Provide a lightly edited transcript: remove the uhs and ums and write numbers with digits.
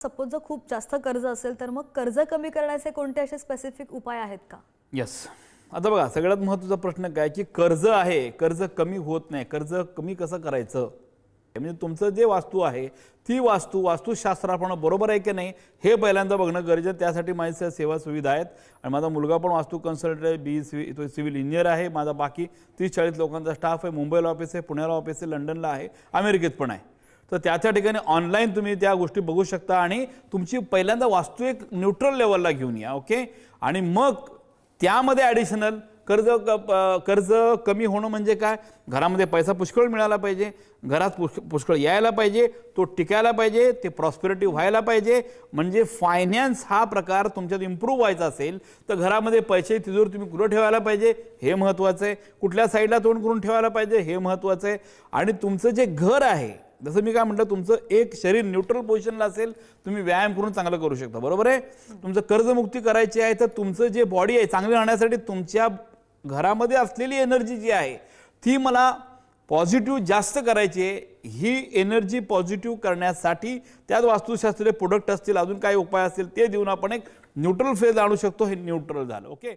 Suppose जर खूप जास्त कर्ज असेल तर मग कर्ज कमी करण्याचे कोणते असे स्पेसिफिक उपाय आहेत का? यस. आता बघा, सगळ्यात महत्त्वाचा प्रश्न काय की कर्ज आहे, कर्ज कमी होत नाही. कर्ज कमी कसं करायचं, म्हणजे तुमचं जे वास्तू आहे ती वास्तुशास्त्राप्रमाणे बरोबर आहे की नाही हे पहिल्यांदा बघणं गरजेचं. त्यासाठी माझ्या सेवा सुविधा आहेत आणि माझा मुलगा पण वास्तू कन्सल्टंट आहे, तो सिव्हिल इंजिनियर आहे. माझा बाकी 30-40 लोकांचा स्टाफ आहे. मुंबईला ऑफिस आहे, पुण्याला ऑफिस आहे, लंडनला आहे, अमेरिकेत पण आहे. तर त्या ठिकाणी ऑनलाईन तुम्ही त्या गोष्टी बघू शकता आणि तुमची पहिल्यांदा वास्तू एक न्यूट्रल लेवलला घेऊन या. ओके. आणि मग त्यामध्ये ॲडिशनल कर्ज कमी होणं म्हणजे काय, घरामध्ये पैसा पुष्कळ मिळाला पाहिजे, घरात पुष्कळ यायला पाहिजे, तो टिकायला पाहिजे, ते प्रॉस्पेरिटी व्हायला पाहिजे. म्हणजे फायनान्स हा प्रकार तुमच्यात इम्प्रूव्ह व्हायचा असेल तर घरामध्ये पैसे तिजोर तुम्ही कुठं ठेवायला पाहिजे हे महत्त्वाचं आहे, कुठल्या साईडला तोंड करून ठेवायला पाहिजे हे महत्त्वाचं आहे. आणि तुमचं जे घर आहे, जसं मी काय म्हटलं, तुमचं एक शरीर न्यूट्रल पोझिशनला असेल, तुम्ही व्यायाम करून चांगलं करू शकता. बरोबर आहे. तुमचं कर्जमुक्ती करायची आहे तर तुमचं जे बॉडी आहे चांगली राहण्यासाठी तुमच्या घरामध्ये असलेली एनर्जी जी आहे ती मला पॉझिटिव्ह जास्त करायची आहे. ही एनर्जी पॉझिटिव्ह करण्यासाठी त्यात वास्तुशास्त्रीय प्रोडक्ट असतील, अजून काही उपाय असतील ते देऊन आपण एक न्यूट्रल फेज आणू शकतो. हे न्यूट्रल झालं. ओके.